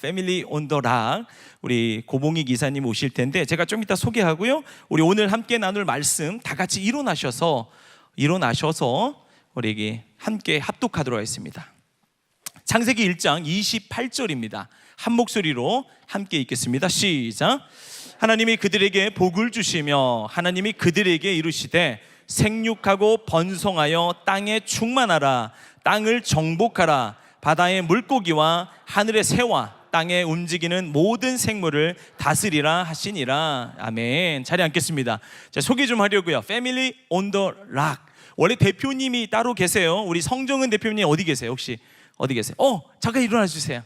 패밀리 온 더 락 우리 고봉희 기사님 오실 텐데 제가 좀 이따 소개하고요. 우리 오늘 함께 나눌 말씀 다 같이 일어나셔서 우리 함께 합독하도록 하겠습니다. 창세기 1장 28절입니다. 한 목소리로 함께 읽겠습니다. 시작. 하나님이 그들에게 복을 주시며 하나님이 그들에게 이르시되 생육하고 번성하여 땅에 충만하라. 땅을 정복하라. 바다의 물고기와 하늘의 새와 땅에 움직이는 모든 생물을 다스리라 하시니라. 아멘. 자리에 앉겠습니다. 자, 소개 좀 하려고요. 패밀리 온 더 락. 원래 대표님이 따로 계세요. 우리 성정은 대표님 어디 계세요? 혹시 어디 계세요? 잠깐 일어나 주세요.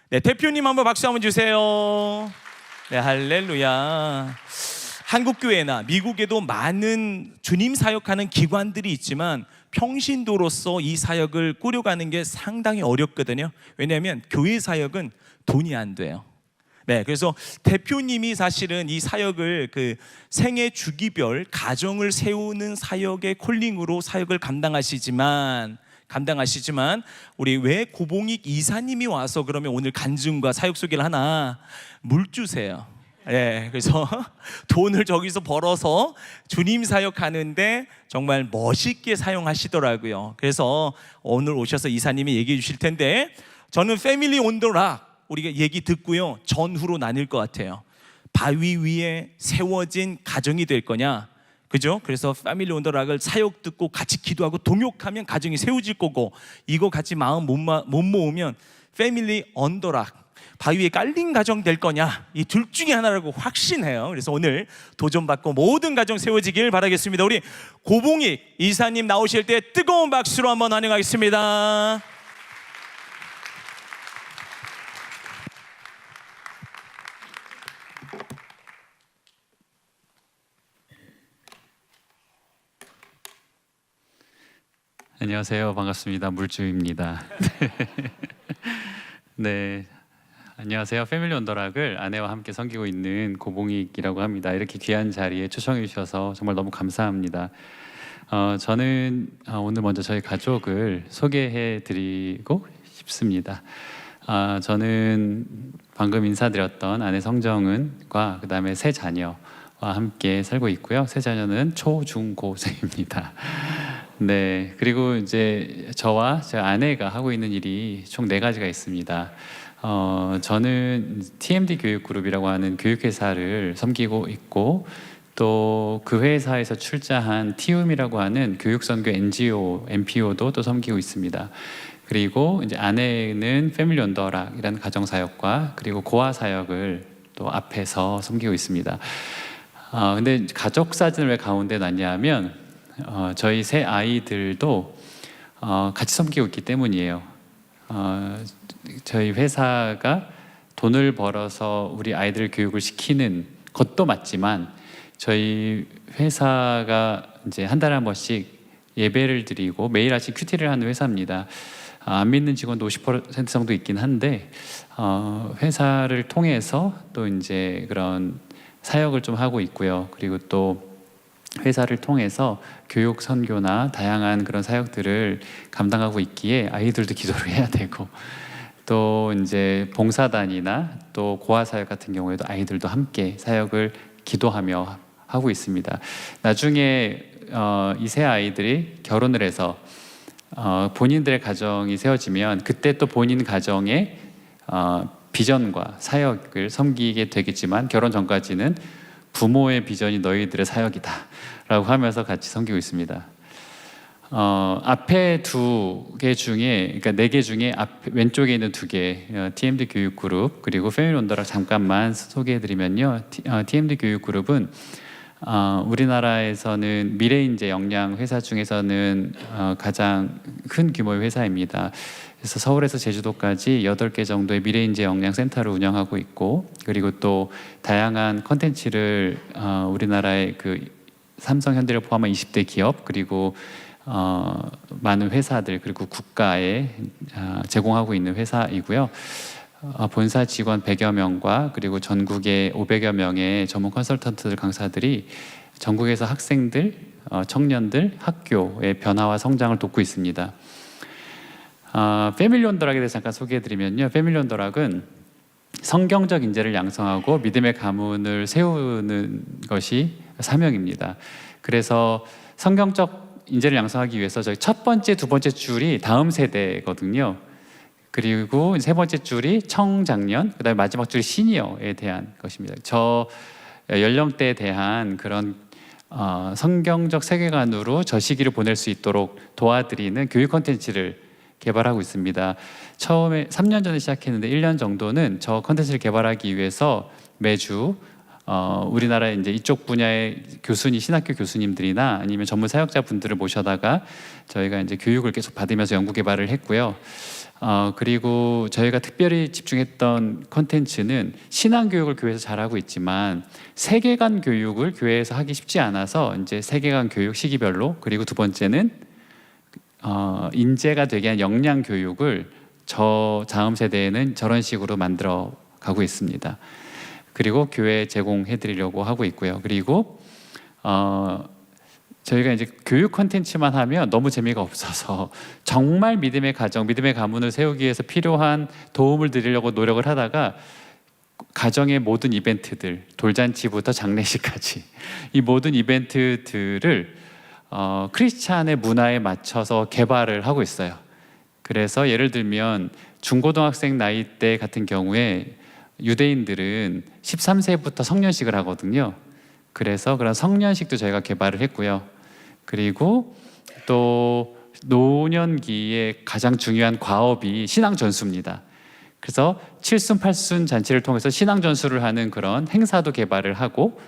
네, 대표님 한번 박수 한번 주세요. 네, 할렐루야. 한국 교회나 미국에도 많은 주님 사역하는 기관들이 있지만 평신도로서 이 사역을 꾸려가는 게 상당히 어렵거든요. 왜냐하면 교회 사역은 돈이 안 돼요. 네, 그래서 대표님이 사실은 이 사역을 생애 주기별 가정을 세우는 사역의 콜링으로 사역을 감당하시지만 우리 왜 고봉익 이사님이 와서 그러면 오늘 간증과 사역 소개를 하나? 물 주세요. 네, 그래서 돈을 저기서 벌어서 주님 사역하는데 정말 멋있게 사용하시더라고요. 그래서 오늘 오셔서 이사님이 얘기해 주실 텐데, 저는 패밀리 온 더 락 우리가 얘기 듣고요 전후로 나뉠 것 같아요. 바위 위에 세워진 가정이 될 거냐, 그죠? 그래서 패밀리 온 더 락을 사역 듣고 같이 기도하고 동역하면 가정이 세워질 거고, 이거 같이 마음 못 모으면 패밀리 온 더 락 바위에 깔린 가정 될 거냐, 이 둘 중에 하나라고 확신해요. 그래서 오늘 도전받고 모든 가정 세워지길 바라겠습니다. 우리 고봉익 이사님 나오실 때 뜨거운 박수로 한번 환영하겠습니다. 안녕하세요. 반갑습니다. 물주입니다. 네, 안녕하세요. 패밀리 온 더 락을 아내와 함께 섬기고 있는 고봉익이라고 합니다. 이렇게 귀한 자리에 초청해 주셔서 정말 너무 감사합니다. 저는 오늘 먼저 저희 가족을 소개해 드리고 싶습니다. 저는 방금 인사드렸던 아내 성정은과 그 다음에 세 자녀와 함께 살고 있고요. 세 자녀는 초, 중, 고생입니다. 네, 그리고 이제 저와 제 아내가 하고 있는 일이 총 4가지가 있습니다. 저는 TMD 교육그룹이라고 하는 교육회사를 섬기고 있고, 또 그 회사에서 출자한 TUM이라고 하는 교육선교 NGO, NPO도 또 섬기고 있습니다. 그리고 이제 아내는 패밀리 온 더 락이라는 가정사역과 그리고 고아사역을 또 앞에서 섬기고 있습니다. 근데 가족 사진을 왜 가운데 놨냐 하면 저희 세 아이들도 같이 섬기고 있기 때문이에요. 저희 회사가 돈을 벌어서 우리 아이들 교육을 시키는 것도 맞지만, 저희 회사가 이제 한 달에 한 번씩 예배를 드리고 매일 아침 큐티를 하는 회사입니다. 안 믿는 직원도 50% 정도 있긴 한데, 회사를 통해서 또 이제 그런 사역을 좀 하고 있고요. 그리고 또 회사를 통해서 교육 선교나 다양한 그런 사역들을 감당하고 있기에 아이들도 기도를 해야 되고, 또 이제 봉사단이나 또 고아 사역 같은 경우에도 아이들도 함께 사역을 기도하며 하고 있습니다. 나중에 이 세 아이들이 결혼을 해서 본인들의 가정이 세워지면 그때 또 본인 가정의 비전과 사역을 섬기게 되겠지만, 결혼 전까지는 부모의 비전이 너희들의 사역이다 라고 하면서 같이 섬기고 있습니다. 앞에 2개 중에, 그러니까 4개 중에 왼쪽에 있는 2개, TMD 교육그룹 그리고 패밀리 온 더 락 잠깐만 소개해드리면요, TMD 교육그룹은 우리나라에서는 미래인재 역량 회사 중에서는 가장 큰 규모의 회사입니다. 그래서 서울에서 제주도까지 8개 정도의 미래인재 역량 센터를 운영하고 있고, 그리고 또 다양한 컨텐츠를 우리나라의 삼성, 현대를 포함한 20대 기업, 그리고 많은 회사들, 그리고 국가에 제공하고 있는 회사이고요. 본사 직원 100여 명과 그리고 전국에 500여 명의 전문 컨설턴트 강사들이 전국에서 학생들, 청년들, 학교의 변화와 성장을 돕고 있습니다. 패밀리 온 더 락에 대해서 잠깐 소개해드리면요, 패밀리 온 더 락은 성경적 인재를 양성하고 믿음의 가문을 세우는 것이 사명입니다. 그래서 성경적 인재를 양성하기 위해서 저희 첫 번째, 두 번째 줄이 다음 세대거든요. 그리고 세 번째 줄이 청장년, 그다음에 마지막 줄이 시니어에 대한 것입니다. 저 연령대에 대한 그런 성경적 세계관으로 저 시기를 보낼 수 있도록 도와드리는 교육 콘텐츠를 개발하고 있습니다. 처음에 3년 전에 시작했는데 1년 정도는 저 콘텐츠를 개발하기 위해서 매주 우리나라의 이제 이쪽 분야의 신학교 교수님들이나 아니면 전문 사역자분들을 모셔다가 저희가 이제 교육을 계속 받으면서 연구 개발을 했고요. 그리고 저희가 특별히 집중했던 콘텐츠는 신앙 교육을 교회에서 잘하고 있지만 세계관 교육을 교회에서 하기 쉽지 않아서 이제 세계관 교육 시기별로, 그리고 두 번째는 인재가 되게 한 역량 교육을 저 다음 세대에는 저런 식으로 만들어 가고 있습니다. 그리고 교회에 제공해 드리려고 하고 있고요. 그리고 저희가 이제 교육 콘텐츠만 하면 너무 재미가 없어서 정말 믿음의 가정, 믿음의 가문을 세우기 위해서 필요한 도움을 드리려고 노력을 하다가 가정의 모든 이벤트들, 돌잔치부터 장례식까지 이 모든 이벤트들을 크리스찬의 문화에 맞춰서 개발을 하고 있어요. 그래서 예를 들면 중고등학생 나이대 같은 경우에 유대인들은 13세부터 성년식을 하거든요. 그래서 그런 성년식도 저희가 개발을 했고요. 그리고 또 노년기에 가장 중요한 과업이 신앙 전수입니다. 그래서 7순 8순 잔치를 통해서 신앙 전수를 하는 그런 행사도 개발을 하고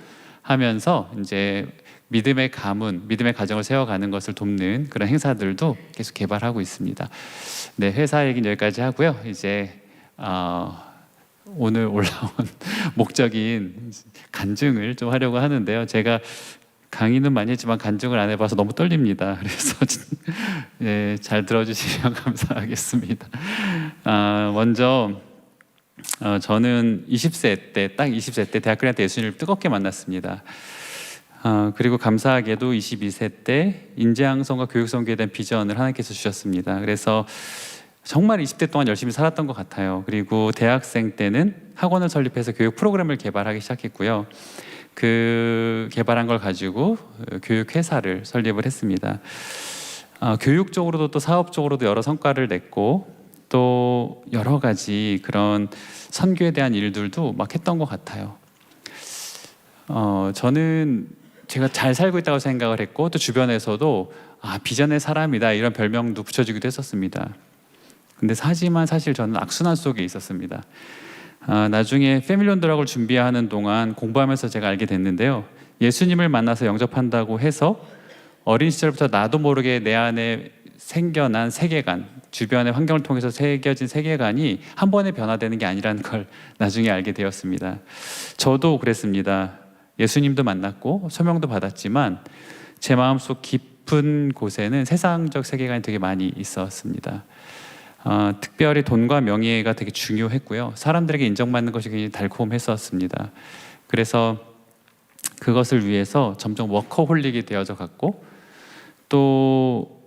하면서 이제 믿음의 가문, 믿음의 가정을 세워가는 것을 돕는 그런 행사들도 계속 개발하고 있습니다. 네, 회사 얘기는 여기까지 하고요. 이제 오늘 올라온 목적인 간증을 좀 하려고 하는데요. 제가 강의는 많이 했지만 간증을 안 해봐서 너무 떨립니다. 그래서 네, 잘 들어주시면 감사하겠습니다. 먼저 저는 20세 때, 딱 20세 때 대학교 때 예수님을 뜨겁게 만났습니다. 그리고 감사하게도 22세 때 인재양성과 교육선교에 대한 비전을 하나님께서 주셨습니다. 그래서 정말 20대 동안 열심히 살았던 것 같아요. 그리고 대학생 때는 학원을 설립해서 교육 프로그램을 개발하기 시작했고요. 그 개발한 걸 가지고 교육회사를 설립을 했습니다. 교육적으로도 또 사업적으로도 여러 성과를 냈고 또 여러 가지 그런 선교에 대한 일들도 막 했던 것 같아요. 저는 제가 잘 살고 있다고 생각을 했고 또 주변에서도 비전의 사람이다 이런 별명도 붙여주기도 했었습니다. 근데 하지만 사실 저는 악순환 속에 있었습니다. 나중에 패밀리 온더락을 준비하는 동안 공부하면서 제가 알게 됐는데요. 예수님을 만나서 영접한다고 해서 어린 시절부터 나도 모르게 내 안에 생겨난 세계관, 주변의 환경을 통해서 새겨진 세계관이 한 번에 변화되는 게 아니라는 걸 나중에 알게 되었습니다. 저도 그랬습니다. 예수님도 만났고 소명도 받았지만 제 마음속 깊은 곳에는 세상적 세계관이 되게 많이 있었습니다. 특별히 돈과 명예가 되게 중요했고요. 사람들에게 인정받는 것이 굉장히 달콤했었습니다. 그래서 그것을 위해서 점점 워커홀릭이 되어져 갔고 또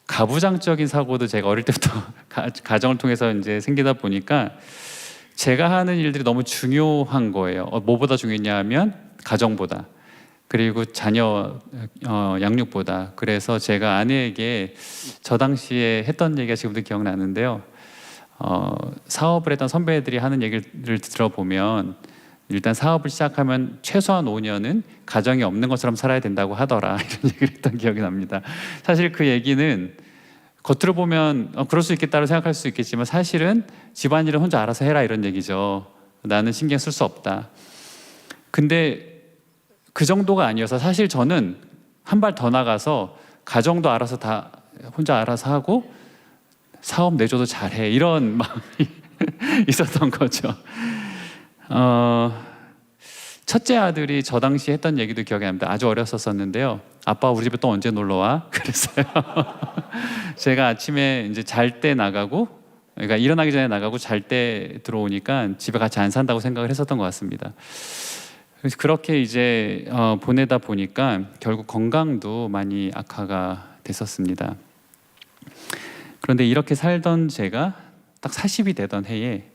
가부장적인 사고도 제가 어릴 때부터 가정을 통해서 이제 생기다 보니까 제가 하는 일들이 너무 중요한 거예요. 뭐보다 중요했냐 하면 가정보다, 그리고 자녀 양육보다. 그래서 제가 아내에게 저 당시에 했던 얘기가 지금도 기억나는데요. 사업을 했던 선배들이 하는 얘기를 들어보면 일단 사업을 시작하면 최소한 5년은 가정이 없는 것처럼 살아야 된다고 하더라 이런 얘기를 했던 기억이 납니다. 사실 그 얘기는 겉으로 보면 그럴 수 있겠다고 생각할 수 있겠지만 사실은 집안일은 혼자 알아서 해라 이런 얘기죠. 나는 신경 쓸 수 없다. 근데 그 정도가 아니어서 사실 저는 한 발 더 나가서 가정도 알아서 다 혼자 알아서 하고 사업 내줘도 잘해 이런 마음이 있었던 거죠. 첫째 아들이 저 당시 했던 얘기도 기억이 납니다. 아주 어렸었는데요. 아빠 우리 집에 또 언제 놀러 와? 그랬어요. 제가 아침에 이제 잘 때 나가고, 그러니까 일어나기 전에 나가고 잘 때 들어오니까 집에 같이 안 산다고 생각을 했었던 것 같습니다. 그래서 그렇게 이제 보내다 보니까 결국 건강도 많이 악화가 됐었습니다. 그런데 이렇게 살던 제가 딱 40이 되던 해에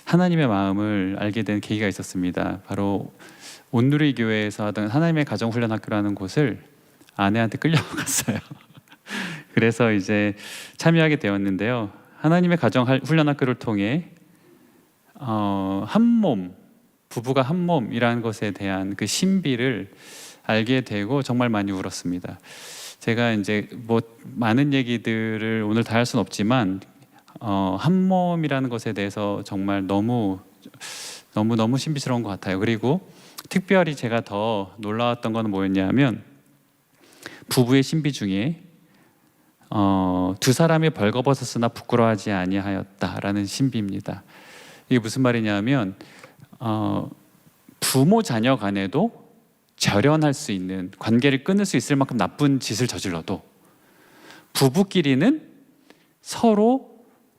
하나님의 마음을 알게 된 계기가 있었습니다. 바로 온누리교회에서 하던 하나님의 가정훈련학교라는 곳을 아내한테 끌려갔어요. 그래서 이제 참여하게 되었는데요. 하나님의 가정훈련학교를 통해 한 몸, 부부가 한 몸이라는 것에 대한 그 신비를 알게 되고 정말 많이 울었습니다. 제가 이제 뭐 많은 얘기들을 오늘 다 할 수는 없지만 한 몸이라는 것에 대해서 정말 너무 신비스러운 것 같아요. 그리고 특별히 제가 더 놀라웠던 건 뭐였냐면 부부의 신비 중에 두 사람이 벌거벗었으나 부끄러워하지 아니하였다라는 신비입니다. 이게 무슨 말이냐면 부모 자녀 간에도 절연할 수 있는, 관계를 끊을 수 있을 만큼 나쁜 짓을 저질러도 부부끼리는 서로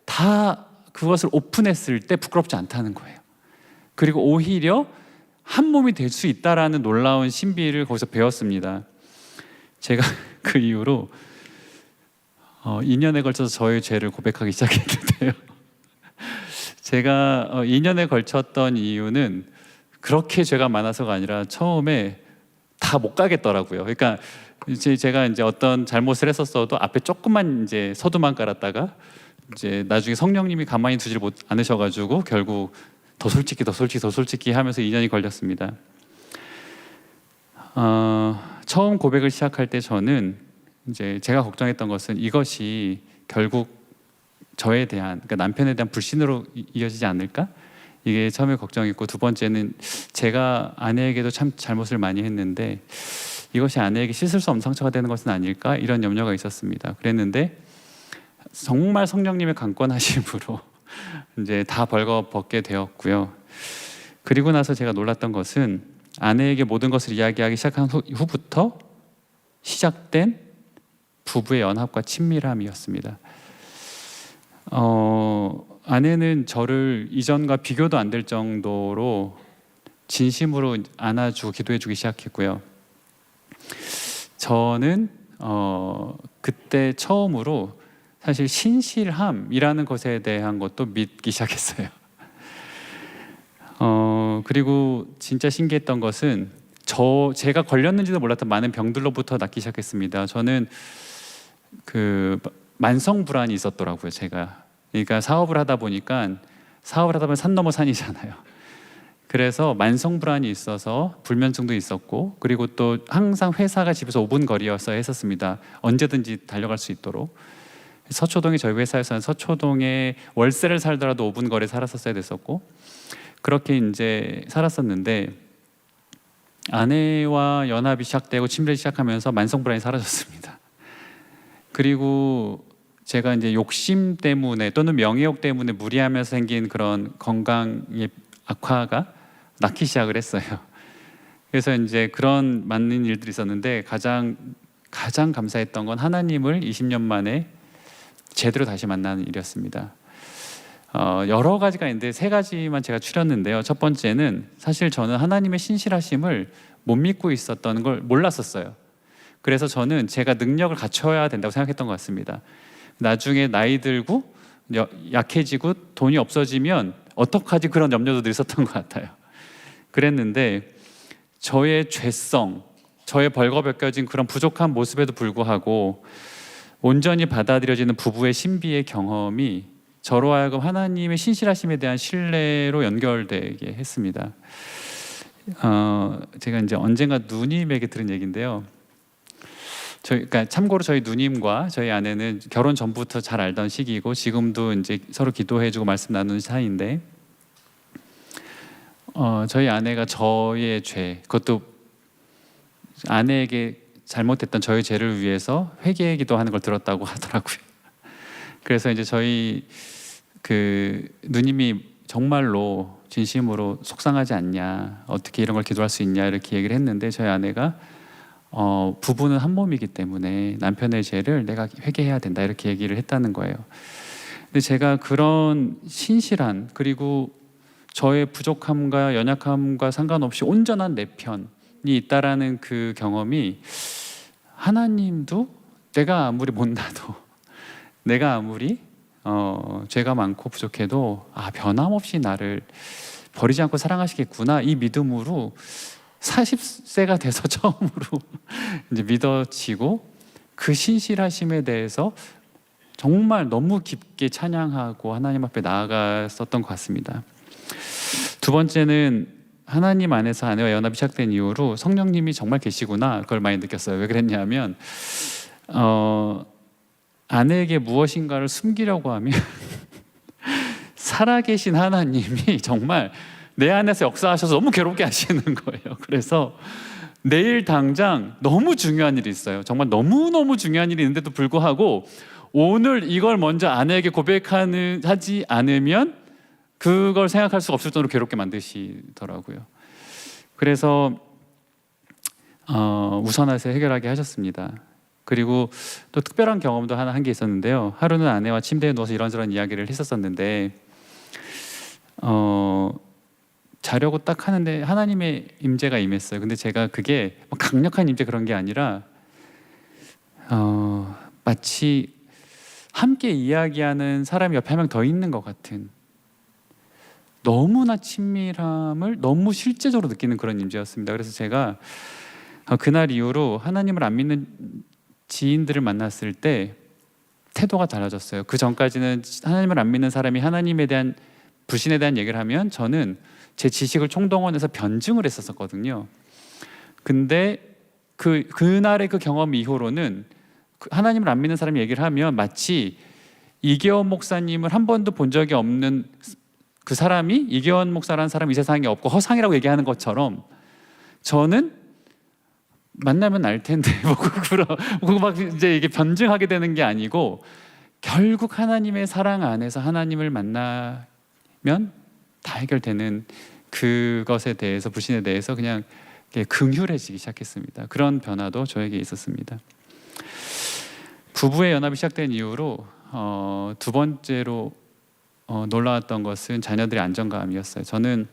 다 그것을 오픈했을 때 부끄럽지 않다는 거예요. 그리고 오히려 한 몸이 될 수 있다라는 놀라운 신비를 거기서 배웠습니다. 제가 그 이후로 2년에 걸쳐서 저의 죄를 고백하기 시작했는데요. 제가 2년에 걸쳤던 이유는 그렇게 죄가 많아서가 아니라 처음에 다 못 가겠더라고요. 그러니까 제가 이제 어떤 잘못을 했었어도 앞에 조금만 이제 서두만 깔았다가 이제 나중에 성령님이 가만히 두질 않으셔가지고 결국 더 솔직히 하면서 2년이 걸렸습니다. 처음 고백을 시작할 때 저는 이제 제가 걱정했던 것은 이것이 결국 저에 대한, 그러니까 남편에 대한 불신으로 이어지지 않을까? 이게 처음에 걱정했고, 두 번째는 제가 아내에게도 참 잘못을 많이 했는데 이것이 아내에게 씻을 수 없는 상처가 되는 것은 아닐까? 이런 염려가 있었습니다. 그랬는데 정말 성령님의 강권하심으로 이제 다 벌거벗게 되었고요. 그리고 나서 제가 놀랐던 것은 아내에게 모든 것을 이야기하기 시작한 후부터 시작된 부부의 연합과 친밀함이었습니다. 아내는 저를 이전과 비교도 안 될 정도로 진심으로 안아주고 기도해주기 시작했고요. 저는 그때 처음으로 사실 신실함이라는 것에 대한 것도 믿기 시작했어요. 그리고 진짜 신기했던 것은 제가 걸렸는지도 몰랐던 많은 병들로부터 낫기 시작했습니다. 저는 그 만성 불안이 있었더라고요. 제가 그러니까 사업을 하다 보면 산 넘어 산이잖아요. 그래서 만성 불안이 있어서 불면증도 있었고, 그리고 또 항상 회사가 집에서 5분 거리여서 했었습니다. 언제든지 달려갈 수 있도록. 서초동에 저희 회사에서는 서초동에 월세를 살더라도 5분 거리에 살았었어야 됐었고, 그렇게 이제 살았었는데 아내와 연합이 시작되고 친밀이 시작하면서 만성 불안이 사라졌습니다. 그리고 제가 이제 욕심 때문에 또는 명예욕 때문에 무리하면서 생긴 그런 건강의 악화가 낫기 시작을 했어요. 그래서 이제 그런 많은 일들이 있었는데 가장 감사했던 건 하나님을 20년 만에 제대로 다시 만나는 일이었습니다. 여러 가지가 있는데 3가지만 제가 추렸는데요. 첫 번째는 사실 저는 하나님의 신실하심을 못 믿고 있었던 걸 몰랐었어요. 그래서 저는 제가 능력을 갖춰야 된다고 생각했던 것 같습니다. 나중에 나이 들고 약해지고 돈이 없어지면 어떡하지, 그런 염려도 늘 있었던 것 같아요. 그랬는데 저의 죄성, 저의 벌거벗겨진 그런 부족한 모습에도 불구하고 온전히 받아들여지는 부부의 신비의 경험이 저로 하여금 하나님의 신실하심에 대한 신뢰로 연결되게 했습니다. 제가 이제 언젠가 누님에게 들은 얘기인데요. 그러니까 참고로 저희 누님과 저희 아내는 결혼 전부터 잘 알던 시기이고 지금도 이제 서로 기도해주고 말씀 나누는 사이인데, 저희 아내가 저의 죄, 그것도 아내에게 잘못했던 저의 죄를 위해서 회개 기도하는 걸 들었다고 하더라고요. 그래서 이제 저희 그 누님이 정말로 진심으로 속상하지 않냐, 어떻게 이런 걸 기도할 수 있냐 이렇게 얘기를 했는데, 저희 아내가 부부는 한 몸이기 때문에 남편의 죄를 내가 회개해야 된다 이렇게 얘기를 했다는 거예요. 근데 제가 그런 신실한, 그리고 저의 부족함과 연약함과 상관없이 온전한 내 편이 있다라는 그 경험이, 하나님도 내가 아무리 못나도 내가 아무리 죄가 많고 부족해도 변함없이 나를 버리지 않고 사랑하시겠구나, 이 믿음으로 40세가 돼서 처음으로 이제 믿어지고, 그 신실하심에 대해서 정말 너무 깊게 찬양하고 하나님 앞에 나아갔었던 것 같습니다. 두 번째는 하나님 안에서 아내와 연합이 시작된 이후로 성령님이 정말 계시구나, 그걸 많이 느꼈어요. 왜 그랬냐면 아내에게 무엇인가를 숨기려고 하면 살아계신 하나님이 정말 내 안에서 역사하셔서 너무 괴롭게 하시는 거예요. 그래서 내일 당장 너무 중요한 일이 있어요. 정말 너무너무 중요한 일이 있는데도 불구하고 오늘 이걸 먼저 아내에게 고백하지 않으면 그걸 생각할 수가 없을 정도로 괴롭게 만드시더라고요. 그래서 우선해서 해결하게 하셨습니다. 그리고 또 특별한 경험도 하나 한 게 있었는데요. 하루는 아내와 침대에 누워서 이런저런 이야기를 했었었는데 자려고 딱 하는데 하나님의 임재가 임했어요. 근데 제가 그게 강력한 임재 그런 게 아니라 마치 함께 이야기하는 사람이 옆에 한 명 더 있는 것 같은, 너무나 친밀함을 너무 실제적으로 느끼는 그런 임재였습니다. 그래서 제가 그날 이후로 하나님을 안 믿는 지인들을 만났을 때 태도가 달라졌어요. 그 전까지는 하나님을 안 믿는 사람이 하나님에 대한 불신에 대한 얘기를 하면 저는 제 지식을 총동원해서 변증을 했었거든요. 근데 그날의 그 경험 이후로는 하나님을 안 믿는 사람이 얘기를 하면 마치 이계원 목사님을 한 번도 본 적이 없는 그 사람이, 이계원 목사라는 사람이 이 세상에 없고 허상이라고 얘기하는 것처럼, 저는 만나면 알 텐데 막 이제 이게 변증하게 되는 게 아니고, 결국 하나님의 사랑 안에서 하나님을 만나면 다 해결되는 그것에 대해서, 불신에 대해서 그냥 긍휼해지기 시작했습니다. 그런 변화도 저에게 있었습니다. 부부의 연합이 시작된 이후로 두 번째로 놀라웠던 것은 자녀들의 안정감이었어요. 저는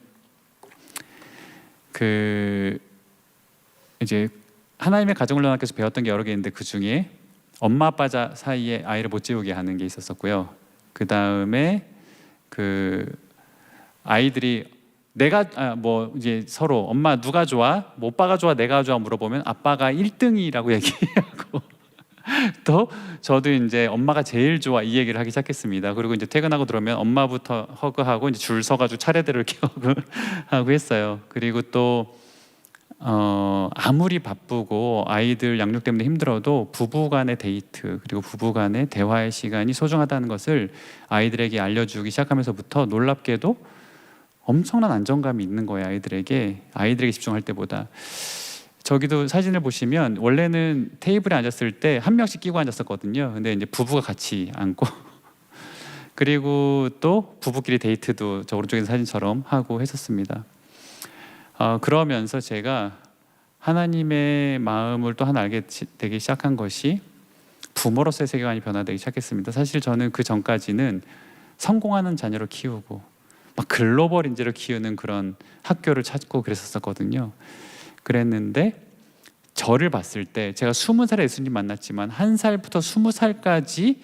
이제 하나님의 가정훈련학교에서 배웠던 게 여러 개 있는데, 그 중에 엄마 아빠 사이에 아이를 못 재우게 하는 게 있었었고요. 그 다음에 아이들이 이제 서로 엄마 누가 좋아? 뭐 오빠가 좋아? 내가 좋아? 물어보면 아빠가 1등이라고 얘기하고 또 저도 이제 엄마가 제일 좋아 이 얘기를 하기 시작했습니다. 그리고 이제 퇴근하고 들어오면 엄마부터 허그하고 이제 줄 서가지고 차례대로 이렇게 허그하고 했어요. 그리고 또 아무리 바쁘고 아이들 양육 때문에 힘들어도 부부간의 데이트, 그리고 부부간의 대화의 시간이 소중하다는 것을 아이들에게 알려주기 시작하면서부터 놀랍게도 엄청난 안정감이 있는 거예요. 아이들에게 집중할 때보다. 저기도 사진을 보시면 원래는 테이블에 앉았을 때 한 명씩 끼고 앉았었거든요. 근데 이제 부부가 같이 앉고 그리고 또 부부끼리 데이트도 저 오른쪽에 있는 사진처럼 하고 했었습니다. 그러면서 제가 하나님의 마음을 또 하나 알게 되기 시작한 것이 부모로서의 세계관이 변화되기 시작했습니다. 사실 저는 그 전까지는 성공하는 자녀를 키우고 막 글로벌 인재를 키우는 그런 학교를 찾고 그랬었거든요. 그랬는데 저를 봤을 때 제가 20살에 예수님 만났지만 1살부터 20살까지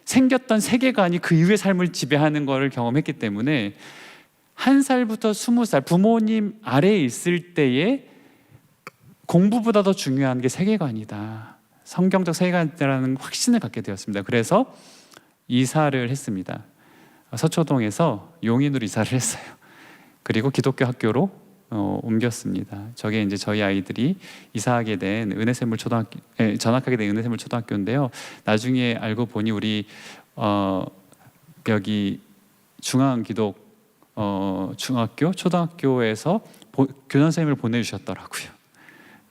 생겼던 세계관이 그 이후의 삶을 지배하는 것을 경험했기 때문에 1살부터 20살 부모님 아래에 있을 때에 공부보다 더 중요한 게 세계관이다, 성경적 세계관이라는 확신을 갖게 되었습니다. 그래서 이사를 했습니다. 서초동에서 용인으로 이사를 했어요. 그리고 기독교 학교로 옮겼습니다. 저게 이제 저희 아이들이 이사하게 된 은혜샘물 초등학교, 전학하게 된 은혜샘물 초등학교인데요. 나중에 알고 보니 우리 여기 중앙기독 중학교, 초등학교에서 교장 선생님을 보내주셨더라고요.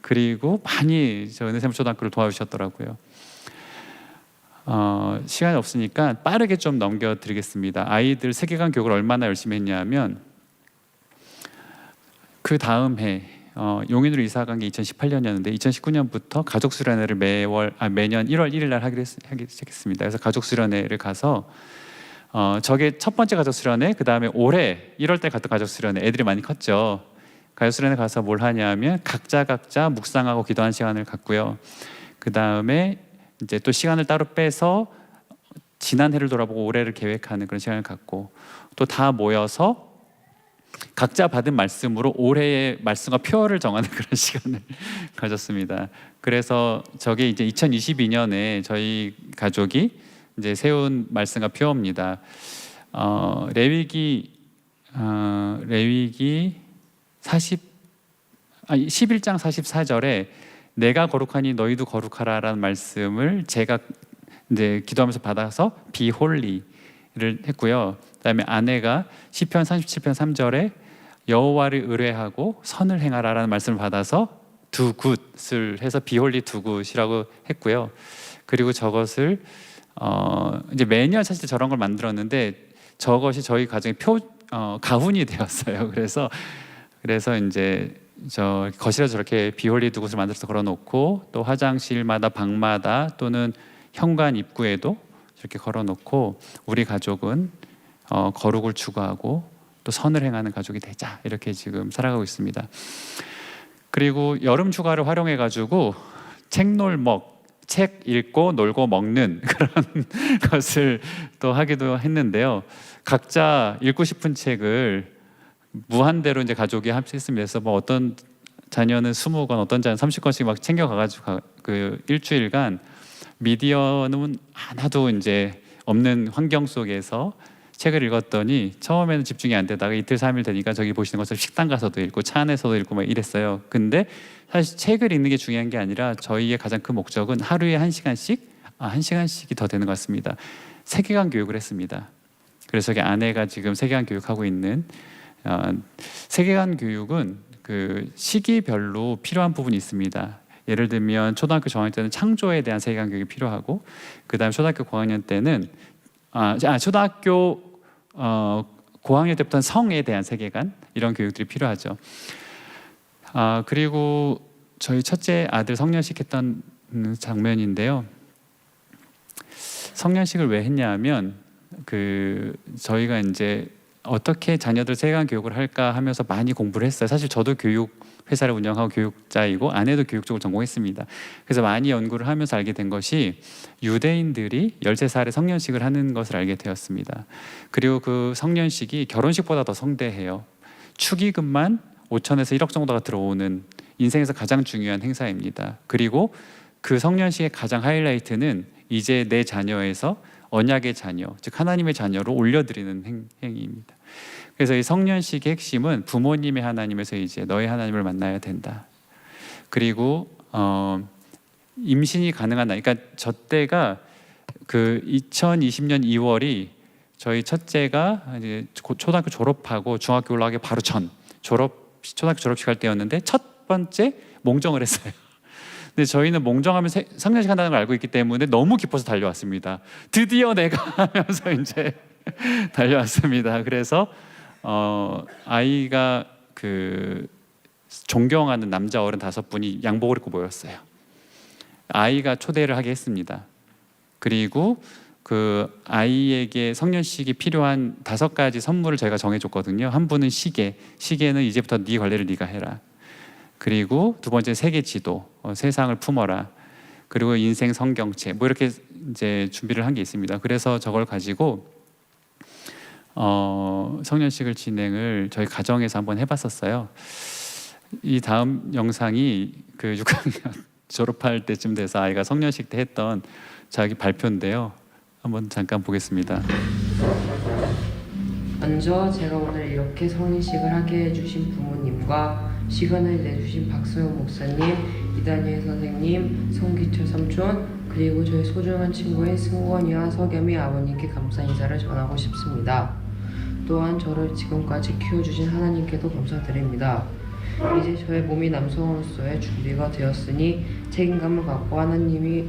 그리고 많이 저 은혜샘물 초등학교를 도와주셨더라고요. 시간이 없으니까 빠르게 좀 넘겨드리겠습니다. 아이들 세계관 교육을 얼마나 열심히 했냐면 그 다음 해 용인으로 이사 간 게 2018년이었는데 2019년부터 가족 수련회를 매년 1월 1일 날 하기 시작했습니다. 그래서 가족 수련회를 가서 저게 첫 번째 가족 수련회, 그 다음에 올해 1월 달 갔던 가족 수련회, 애들이 많이 컸죠. 가족 수련회 가서 뭘 하냐면 각자 묵상하고 기도하는 시간을 갖고요. 그 다음에 이제 또 시간을 따로 빼서 지난 해를 돌아보고 올해를 계획하는 그런 시간을 갖고 또 다 모여서 각자 받은 말씀으로 올해의 말씀과 표어를 정하는 그런 시간을 가졌습니다. 그래서 저게 이제 2022년에 저희 가족이 이제 세운 말씀과 표어입니다. 레위기 11장 44절에 내가 거룩하니 너희도 거룩하라라는 말씀을 제가 이제 기도하면서 받아서 be holy를 했고요. 그다음에 아내가 시편 37편 3절에 여호와를 의뢰하고 선을 행하라라는 말씀을 받아서 do good을 해서 be holy do good이라고 했고요. 그리고 저것을 이제 매년 사실 저런 걸 만들었는데 저것이 저희 가정의 가훈이 되었어요. 그래서 이제 저 거실에 저렇게 be holy do good을 만들어서 걸어놓고 또 화장실마다 방마다 또는 현관 입구에도 이렇게 걸어놓고 우리 가족은 거룩을 추구하고 또 선을 행하는 가족이 되자 이렇게 지금 살아가고 있습니다. 그리고 여름 휴가를 활용해 가지고 책 읽고 놀고 먹는 그런 것을 또 하기도 했는데요. 각자 읽고 싶은 책을 무한대로 이제 가족이 합쳤습니다. 그래서 뭐 어떤 자녀는 20권, 어떤 자녀는 30권씩 막 챙겨가가지고 그 일주일간 미디어는 하나도 이제 없는 환경 속에서 책을 읽었더니 처음에는 집중이 안 되다가 이틀 3일 되니까 저기 보시는 것처럼 식당 가서도 읽고 차 안에서도 읽고 막 이랬어요. 근데 사실 책을 읽는 게 중요한 게 아니라 저희의 가장 큰 목적은 하루에 1시간씩이 더 되는 것 같습니다. 세계관 교육을 했습니다. 그래서 아내가 지금 세계관 교육하고 있는 세계관 교육은 그 시기별로 필요한 부분이 있습니다. 예를 들면 초등학교 저학년 때는 창조에 대한 세계관 교육이 필요하고 그 다음에 초등학교 고학년 때는 초등학교 고학년 때부터는 성에 대한 세계관 이런 교육들이 필요하죠. 그리고 저희 첫째 아들 성년식 했던 장면인데요. 성년식을 왜 했냐면 저희가 이제 어떻게 자녀들 세계관 교육을 할까 하면서 많이 공부를 했어요. 사실 저도 교육 회사를 운영하고 교육자이고 아내도 교육 쪽을 전공했습니다. 그래서 많이 연구를 하면서 알게 된 것이 유대인들이 13살에 성년식을 하는 것을 알게 되었습니다. 그리고 그 성년식이 결혼식보다 더 성대해요. 축의금만 5천에서 1억 정도가 들어오는 인생에서 가장 중요한 행사입니다. 그리고 그 성년식의 가장 하이라이트는 이제 내 자녀에서 언약의 자녀, 즉 하나님의 자녀로 올려드리는 행위입니다. 그래서 이 성년식의 핵심은 부모님의 하나님에서 이제 너의 하나님을 만나야 된다. 그리고 임신이 가능한 나이, 그러니까 저 때가 그 2020년 2월이 저희 첫째가 이제 초등학교 졸업하고 중학교 올라가기 바로 전 초등학교 졸업식 할 때였는데 첫 번째 몽정을 했어요. 근데 저희는 몽정하면 성년식 한다는 걸 알고 있기 때문에 너무 기뻐서 달려왔습니다. 드디어 내가 하면서 이제 달려왔습니다. 그래서 아이가 그 존경하는 남자 어른 5분이 양복을 입고 모였어요. 아이가 초대를 하게 했습니다. 그리고 그 아이에게 성년식이 필요한 5가지 선물을 저희가 정해줬거든요. 한 분은 시계는 이제부터 네 관리를 네가 해라. 그리고 두 번째 세계 지도, 세상을 품어라. 그리고 인생 성경책, 뭐 이렇게 이제 준비를 한 게 있습니다. 그래서 저걸 가지고 성년식을 진행을 저희 가정에서 한번 해봤었어요. 이 다음 영상이 그 6학년 졸업할 때쯤 돼서 아이가 성년식 때 했던 자기 발표인데요. 한번 잠깐 보겠습니다. 먼저 제가 오늘 이렇게 성인식을 하게 해주신 부모님과 시간을 내주신 박소영 목사님, 이다니엘 선생님, 송기철 삼촌, 그리고 저희 소중한 친구인 승권이와 석겸이 아버님께 감사 인사를 전하고 싶습니다. 또한 저를 지금까지 키워주신 하나님께도 감사드립니다. 이제 저의 몸이 남성으로서의 준비가 되었으니 책임감을 갖고 하나님의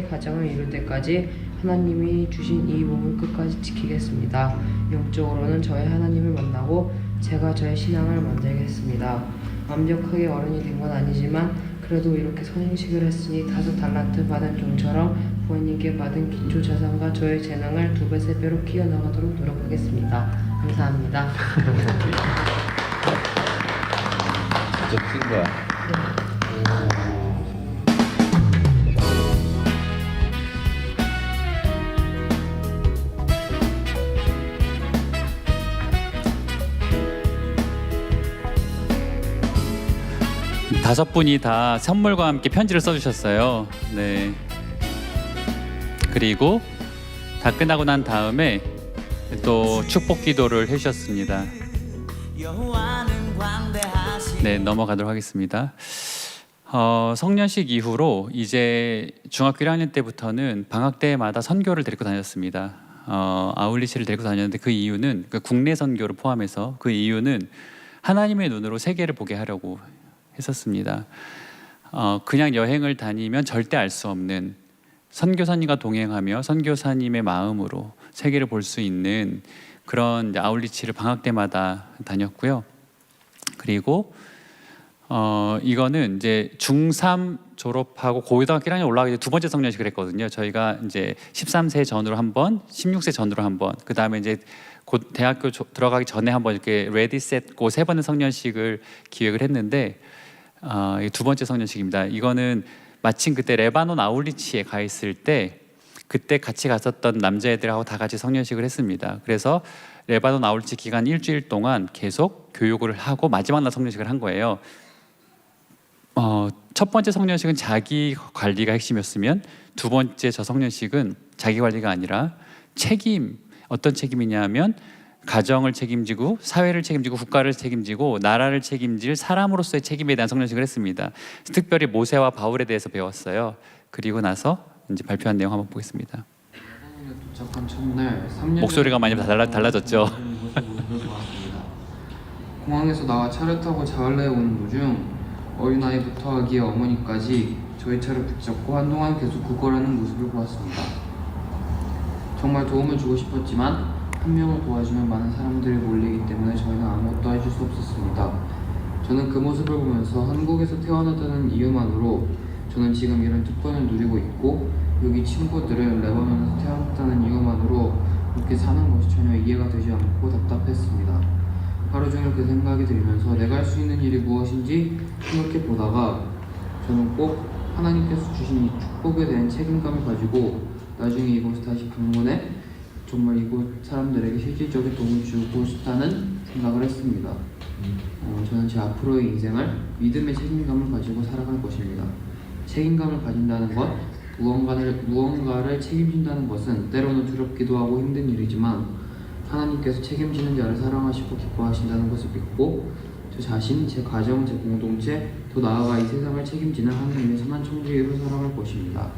가정을 이룰 때까지 하나님이 주신 이 몸을 끝까지 지키겠습니다. 영적으로는 저의 하나님을 만나고 제가 저의 신앙을 만들겠습니다. 완벽하게 어른이 된 건 아니지만 그래도 이렇게 성인식을 했으니 5달란트 받은 종처럼 부모님께 받은 기초 자산과 저의 재능을 2배, 3배로 키워나가도록 노력하겠습니다. 감사합니다. 직접 쓴 거야. 5분이 다 선물과 함께 편지를 써주셨어요. 네. 그리고 다 끝나고 난 다음에 또 축복 기도를 해주셨습니다. 네, 넘어가도록 하겠습니다. 성년식 이후로 이제 중학교 1학년 때부터는 방학 때마다 선교를 데리고 다녔습니다. 아울리치를 데리고 다녔는데 그 이유는 국내 선교를 포함해서 그 이유는 하나님의 눈으로 세계를 보게 하려고 했었습니다. 그냥 여행을 다니면 절대 알 수 없는 선교사님과 동행하며 선교사님의 마음으로 세계를 볼 수 있는 그런 아울리치를 방학 때마다 다녔고요. 그리고 이거는 이제 중3 졸업하고 고등학교 1학년 올라가기 두 번째 성년식을 했거든요. 저희가 이제 13세 전으로 한 번, 16세 전으로 한 번, 그 다음에 이제 곧 대학교 들어가기 전에 한 번 이렇게 레디 셋 고 세 번의 성년식을 기획을 했는데 이게 두 번째 성년식입니다. 이거는 마침 그때 레바논 아울리치에 가 있을 때 그때 같이 갔었던 남자애들하고 다 같이 성년식을 했습니다. 그래서 레바논 아울리치 기간 일주일 동안 계속 교육을 하고 마지막 날 성년식을 한 거예요. 첫 번째 성년식은 자기 관리가 핵심이었으면 두 번째 저 성년식은 자기 관리가 아니라 책임, 어떤 책임이냐면 가정을 책임지고 사회를 책임지고 국가를 책임지고 나라를 책임질 사람으로서의 책임에 대한 성년식을 했습니다. 특별히 모세와 바울에 대해서 배웠어요. 그리고 나서 이제 발표한 내용 한번 보겠습니다. 도착한 첫날 3년 목소리가 많이 달라졌죠. 공항에서 나와 차를 타고 자할레에 오는 도중 어린아이부터 아기의 어머니까지 저희 차를 붙잡고 한동안 계속 구걸하는 모습을 보았습니다. 정말 도움을 주고 싶었지만 한 명을 도와주면 많은 사람들이 몰리기 때문에 저희는 아무것도 해줄 수 없었습니다. 저는 그 모습을 보면서 한국에서 태어났다는 이유만으로 저는 지금 이런 특권을 누리고 있고 여기 친구들은 레바논에서 태어났다는 이유만으로 이렇게 사는 것이 전혀 이해가 되지 않고 답답했습니다. 하루 종일 그 생각이 들면서 내가 할 수 있는 일이 무엇인지 생각해 보다가 저는 꼭 하나님께서 주신 이 축복에 대한 책임감을 가지고 나중에 이곳에 다시 방문해 정말 이곳 사람들에게 실질적인 도움을 주고 싶다는 생각을 했습니다. 저는 제 앞으로의 인생을 믿음의 책임감을 가지고 살아갈 것입니다. 책임감을 가진다는 것, 무언가를 책임진다는 것은 때로는 두렵기도 하고 힘든 일이지만 하나님께서 책임지는 자를 사랑하시고 기뻐하신다는 것을 믿고 저 자신, 제 가정, 제 공동체, 더 나아가 이 세상을 책임지는 하나님의 선한 청지기로 살아갈 것입니다.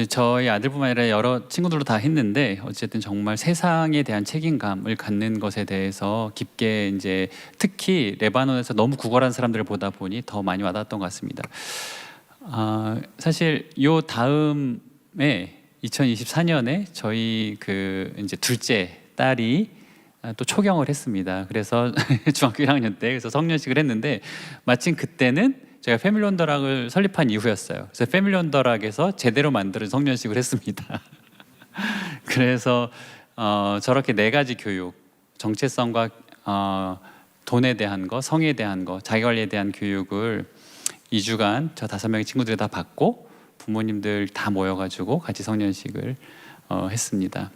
저희 아들뿐만 아니라 여러 친구들도 다 했는데 어쨌든 정말 세상에 대한 책임감을 갖는 것에 대해서 깊게 이제 특히 레바논에서 너무 구걸한 사람들을 보다 보니 더 많이 와닿았던 것 같습니다. 사실 요 다음에 2024년에 저희 그 이제 둘째 딸이 또 초경을 했습니다. 그래서 중학교 1학년 때 그래서 성년식을 했는데 마침 그때는 제가 패밀리 온더락을 설립한 이후였어요. 그래서 패밀리 온더락에서 제대로 만들어진 성년식을 했습니다. 그래서 저렇게 4가지 교육, 정체성과 돈에 대한 거, 성에 대한 거, 자기관리에 대한 교육을 2주간 저 5명의 친구들이 다 받고 부모님들 다 모여가지고 같이 성년식을 했습니다.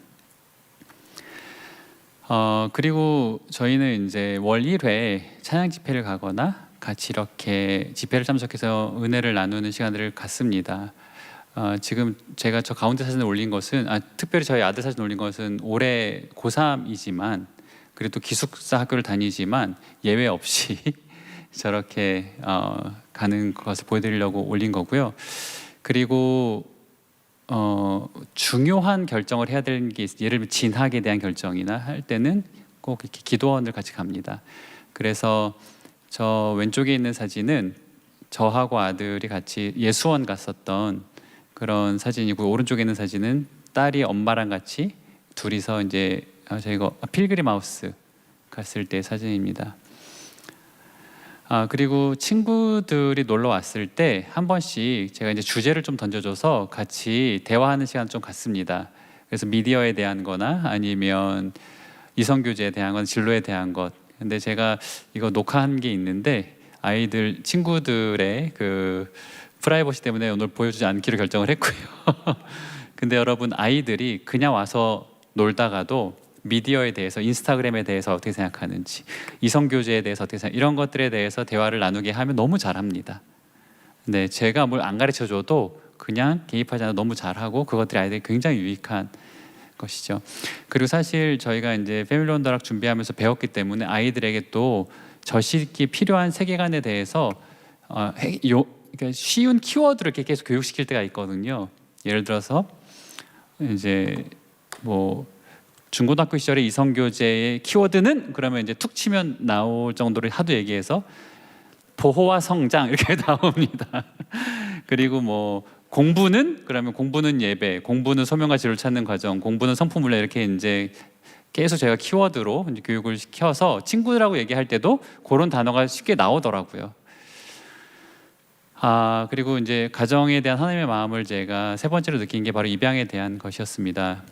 그리고 저희는 이제 월 1회 찬양 집회를 가거나 같이 이렇게 집회를 참석해서 은혜를 나누는 시간들을 갖습니다. 지금 제가 저 가운데 사진을 올린 것은 특별히 저희 아들 사진 올린 것은 올해 고3이지만 그래도 기숙사 학교를 다니지만 예외 없이 저렇게 가는 것을 보여드리려고 올린 거고요. 그리고 중요한 결정을 해야 되는 게 예를 들면 진학에 대한 결정이나 할 때는 꼭 이렇게 기도원을 같이 갑니다. 그래서 저 왼쪽에 있는 사진은 저하고 아들이 같이 예수원 갔었던 그런 사진이고 오른쪽에 있는 사진은 딸이 엄마랑 같이 둘이서 이제 저희가 필그림 하우스 갔을 때 사진입니다. 그리고 친구들이 놀러 왔을 때 한 번씩 제가 이제 주제를 좀 던져줘서 같이 대화하는 시간 좀 갖습니다. 그래서 미디어에 대한 거나 아니면 이성교제에 대한 건, 진로에 대한 것. 근데 제가 이거 녹화한 게 있는데 아이들 친구들의 그 프라이버시 때문에 오늘 보여주지 않기로 결정을 했고요. 근데 여러분 아이들이 그냥 와서 놀다가도 미디어에 대해서, 인스타그램에 대해서 어떻게 생각하는지, 이성교제에 대해서 어떻게 생각, 이런 것들에 대해서 대화를 나누게 하면 너무 잘합니다. 네, 제가 뭘 안 가르쳐줘도 그냥 개입하지 않아 너무 잘하고 그것들이 아이들이 굉장히 유익한 것이죠. 그리고 사실 저희가 이제 패밀리 원더락 준비하면서 배웠기 때문에 아이들에게 또 저식이 필요한 세계관에 대해서 그러니까 쉬운 키워드를 이렇게 계속 교육시킬 때가 있거든요. 예를 들어서 이제 뭐 중고등학교 시절에 이성교제의 키워드는 그러면 이제 툭 치면 나올 정도로 하도 얘기해서 보호와 성장 이렇게 나옵니다. 그리고 뭐 공부는 그러면 공부는 예배, 공부는 소명과 지를 찾는 과정, 공부는 성품훈련 이렇게 이제 계속 제가 키워드로 이제 교육을 시켜서 친구들하고 얘기할 때도 그런 단어가 쉽게 나오더라고요. 그리고 이제 가정에 대한 하나님의 마음을 제가 세 번째로 느낀 게 바로 입양에 대한 것이었습니다.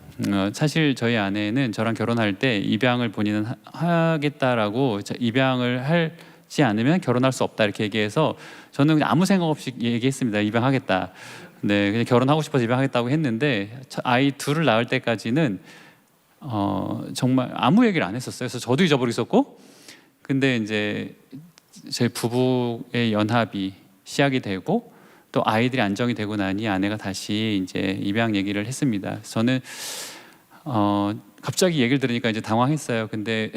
사실 저희 아내는 저랑 결혼할 때 입양을 본인은 하겠다라고, 입양을 하지 않으면 결혼할 수 없다 이렇게 얘기해서 저는 그냥 아무 생각 없이 얘기했습니다. 입양하겠다. 네, 그냥 결혼하고 싶어서 입양하겠다고 했는데 아이 둘을 낳을 때까지는 정말 아무 얘기를 안 했었어요. 그래서 저도 잊어버리고 있었고, 근데 이제 제 부부의 연합이 시작이 되고 또 아이들이 안정이 되고 나니 아내가 다시 이제 입양 얘기를 했습니다. 저는 갑자기 얘기를 들으니까 이제 당황했어요. 근데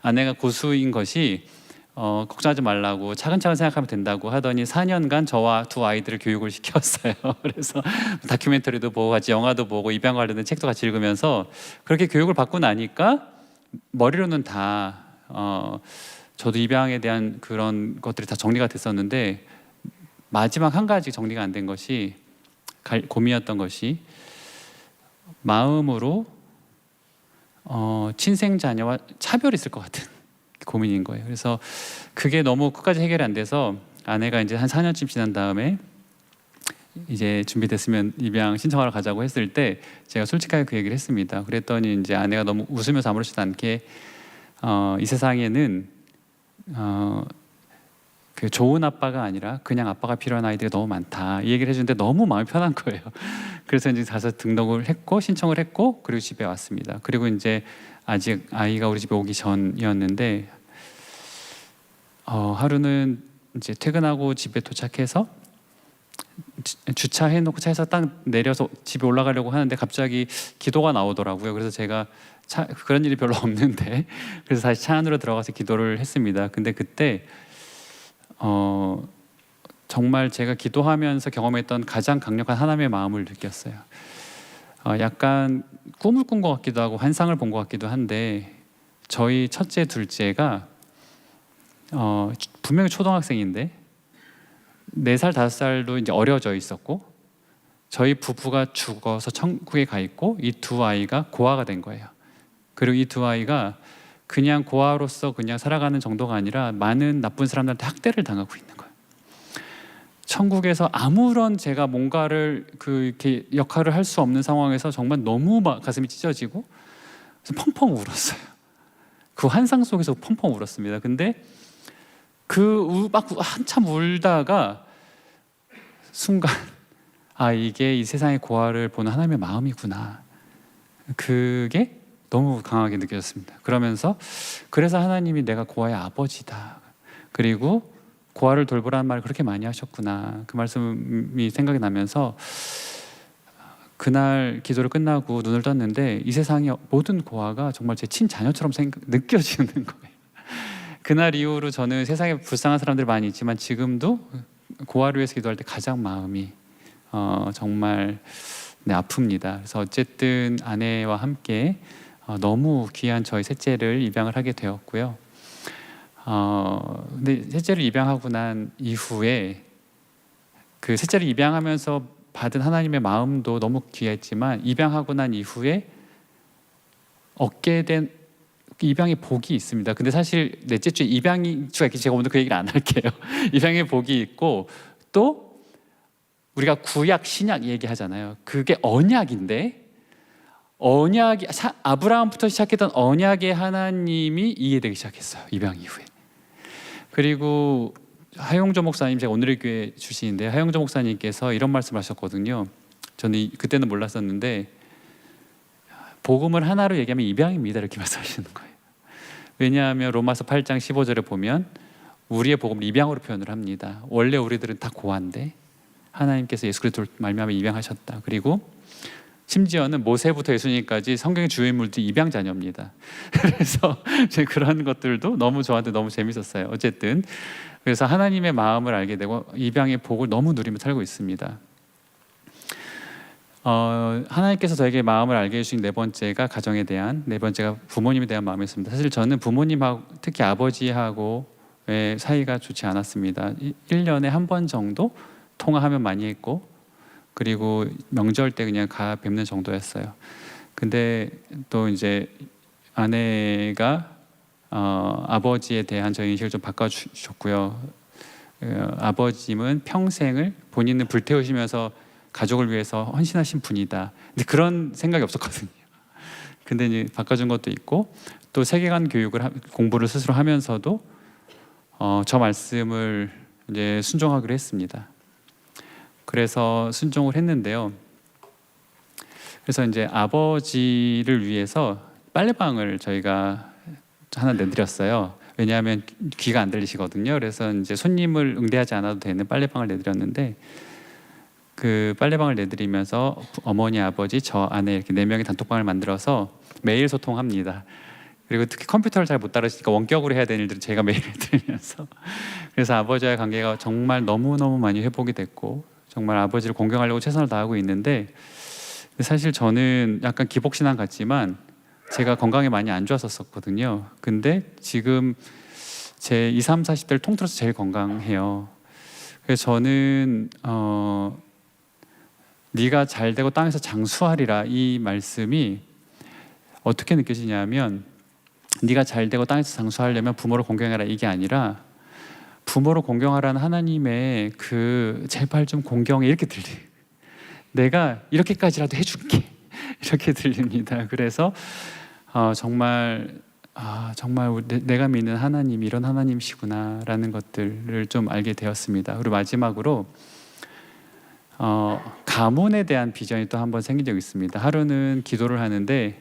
아내가 고수인 것이 걱정하지 말라고 차근차근 생각하면 된다고 하더니 4년간 저와 두 아이들을 교육을 시켰어요. 그래서 다큐멘터리도 보고 같이 영화도 보고 입양 관련된 책도 같이 읽으면서 그렇게 교육을 받고 나니까 머리로는 다 저도 입양에 대한 그런 것들이 다 정리가 됐었는데, 마지막 한 가지 정리가 안 된 것이 고민이었던 것이 마음으로 친생 자녀와 차별이 있을 것 같은 고민인 거예요. 그래서 그게 너무 끝까지 해결이 안 돼서 아내가 이제 한 4년쯤 지난 다음에 이제 준비됐으면 입양 신청하러 가자고 했을 때 제가 솔직하게 그 얘기를 했습니다. 그랬더니 이제 아내가 너무 웃으면서 아무렇지도 않게 이 세상에는 그 좋은 아빠가 아니라 그냥 아빠가 필요한 아이들이 너무 많다, 이 얘기를 해주는데 너무 마음이 편한 거예요. 그래서 이제 가서 등록을 했고 신청을 했고 그리고 집에 왔습니다. 그리고 이제 아직 아이가 우리 집에 오기 전이었는데 하루는 이제 퇴근하고 집에 도착해서 주차해놓고 차에서 딱 내려서 집에 올라가려고 하는데 갑자기 기도가 나오더라고요. 그래서 제가 그런 일이 별로 없는데 그래서 다시 차 안으로 들어가서 기도를 했습니다. 근데 그때 정말 제가 기도하면서 경험했던 가장 강력한 하나님의 마음을 느꼈어요. 약간 꿈을 꾼 것 같기도 하고 환상을 본 것 같기도 한데, 저희 첫째 둘째가 분명히 초등학생인데 4살 5살도 이제 어려져 있었고, 저희 부부가 죽어서 천국에 가 있고 이 두 아이가 고아가 된 거예요. 그리고 이 두 아이가 그냥 고아로서 그냥 살아가는 정도가 아니라 많은 나쁜 사람들한테 학대를 당하고 있는 거예요. 천국에서 아무런 제가 뭔가를 이렇게 역할을 할 수 없는 상황에서 정말 너무 가슴이 찢어지고 그래서 펑펑 울었어요. 그 환상 속에서 펑펑 울었습니다. 근데 막 한참 울다가 순간 이게 이 세상의 고아를 보는 하나님의 마음이구나, 그게 너무 강하게 느껴졌습니다. 그러면서 그래서 하나님이 내가 고아의 아버지다, 그리고 고아를 돌보라는 말을 그렇게 많이 하셨구나, 그 말씀이 생각이 나면서 그날 기도를 끝나고 눈을 떴는데 이 세상의 모든 고아가 정말 제 친자녀처럼 느껴지는 거예요. 그날 이후로 저는 세상에 불쌍한 사람들이 많이 있지만 지금도 고아를 위해서 기도할 때 가장 마음이 정말 아픕니다. 그래서 어쨌든 아내와 함께 너무 귀한 저희 셋째를 입양을 하게 되었고요. 근데 셋째를 입양하고 난 이후에 그 셋째를 입양하면서 받은 하나님의 마음도 너무 귀했지만, 입양하고 난 이후에 얻게 된 입양의 복이 있습니다. 근데 사실 넷째 주에 입양이 주가 있기, 제가 오늘 그 얘기를 안 할게요. 입양의 복이 있고, 또 우리가 구약 신약 얘기하잖아요. 그게 언약인데, 언약이 아브라함부터 시작했던 언약의 하나님이 이해되기 시작했어요, 입양 이후에. 그리고 하용조 목사님, 제가 오늘의 교회 출신인데 하용조 목사님께서 이런 말씀을 하셨거든요. 저는 그때는 몰랐었는데 복음을 하나로 얘기하면 입양입니다 이렇게 말씀하시는 거예요. 왜냐하면 로마서 8장 15절에 보면 우리의 복음을 입양으로 표현을 합니다. 원래 우리들은 다 고아인데 하나님께서 예수 그리스도를 말미암아 입양하셨다. 그리고 심지어는 모세부터 예수님까지 성경의 주요 인물들이 입양 자녀입니다. 그래서 그런 것들도 너무 저한테 너무 재밌었어요. 어쨌든 그래서 하나님의 마음을 알게 되고 입양의 복을 너무 누리며 살고 있습니다. 하나님께서 저에게 마음을 알게 해주신 네 번째가 가정에 대한, 네 번째가 부모님에 대한 마음이었습니다. 사실 저는 부모님하고 특히 아버지하고의 사이가 좋지 않았습니다. 1년에 한 번 정도 통화하면 많이 했고 그리고 명절 때 그냥 가 뵙는 정도였어요. 근데 또 이제 아내가 아버지에 대한 저희 인식을 좀 바꿔주셨고요. 아버님은 평생을 본인은 불태우시면서 가족을 위해서 헌신하신 분이다. 근데 그런 생각이 없었거든요. 근데 이제 바꿔준 것도 있고 또 세계관 교육을 공부를 스스로 하면서도 저 말씀을 이제 순종하기로 했습니다. 그래서 순종을 했는데요. 그래서 이제 아버지를 위해서 빨래방을 저희가 하나 내드렸어요. 왜냐하면 귀가 안 들리시거든요. 그래서 이제 손님을 응대하지 않아도 되는 빨래방을 내드렸는데 그 빨래방을 내드리면서 어머니, 아버지, 저 아내 이렇게 4명의 단톡방을 만들어서 매일 소통합니다. 그리고 특히 컴퓨터를 잘 못 따르시니까 원격으로 해야 되는 일들을 제가 매일 해드리면서 그래서 아버지와의 관계가 정말 너무너무 많이 회복이 됐고 정말 아버지를 공경하려고 최선을 다하고 있는데 사실 저는 약간 기복신앙 같지만 제가 건강이 많이 안 좋았었거든요. 근데 지금 제 20, 30, 40대를 통틀어서 제일 건강해요. 그래서 저는 네가 잘 되고 땅에서 장수하리라 이 말씀이 어떻게 느껴지냐면 네가 잘 되고 땅에서 장수하려면 부모를 공경하라 이게 아니라 부모를 공경하라는 하나님의 그 제발 좀 공경해 이렇게 들려요. 내가 이렇게까지라도 해줄게 이렇게 들립니다. 그래서 정말 내가 믿는 하나님이 이런 하나님이시구나라는 것들을 좀 알게 되었습니다. 그리고 마지막으로 가문에 대한 비전이 또 한번 생긴 적이 있습니다. 하루는 기도를 하는데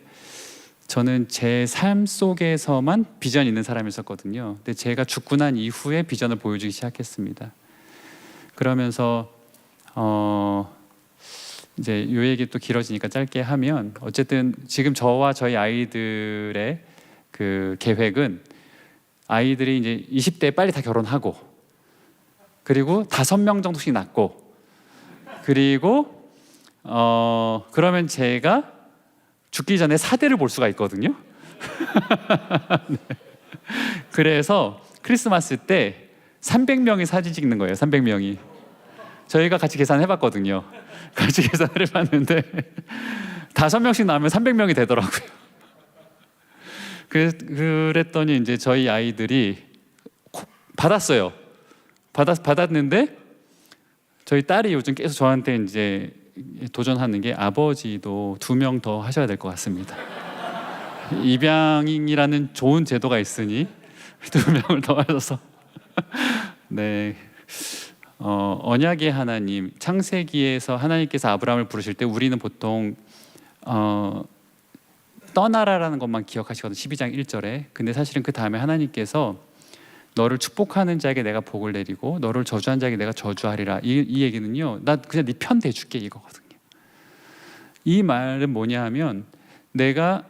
저는 제 삶 속에서만 비전이 있는 사람이었거든요. 근데 제가 죽고 난 이후에 비전을 보여주기 시작했습니다. 그러면서 이제 이 얘기 또 길어지니까 짧게 하면 어쨌든 지금 저와 저희 아이들의 그 계획은 아이들이 이제 20대에 빨리 다 결혼하고 그리고 5명 정도씩 낳고 그리고 그러면 제가 죽기 전에 사대를 볼 수가 있거든요. 네. 그래서 크리스마스 때 300명이 사진 찍는 거예요. 300명이. 저희가 같이 계산해봤거든요. 같이 계산을 해봤는데 5명씩 나오면 300명이 되더라고요. 그랬더니 이제 저희 아이들이 받았어요. 받았는데 저희 딸이 요즘 계속 저한테 이제 도전하는 게 아버지도 2명 더 하셔야 될 것 같습니다. 입양이라는 좋은 제도가 있으니 2명을 더 하셔서 네. 언약의 하나님, 창세기에서 하나님께서 아브라함을 부르실 때 우리는 보통 떠나라라는 것만 기억하시거든요. 12장 1절에. 근데 사실은 그 다음에 하나님께서 너를 축복하는 자에게 내가 복을 내리고 너를 저주한 자에게 내가 저주하리라. 이 얘기는요. 나 그냥 네 편 대줄게 이거거든요. 이 말은 뭐냐 하면 내가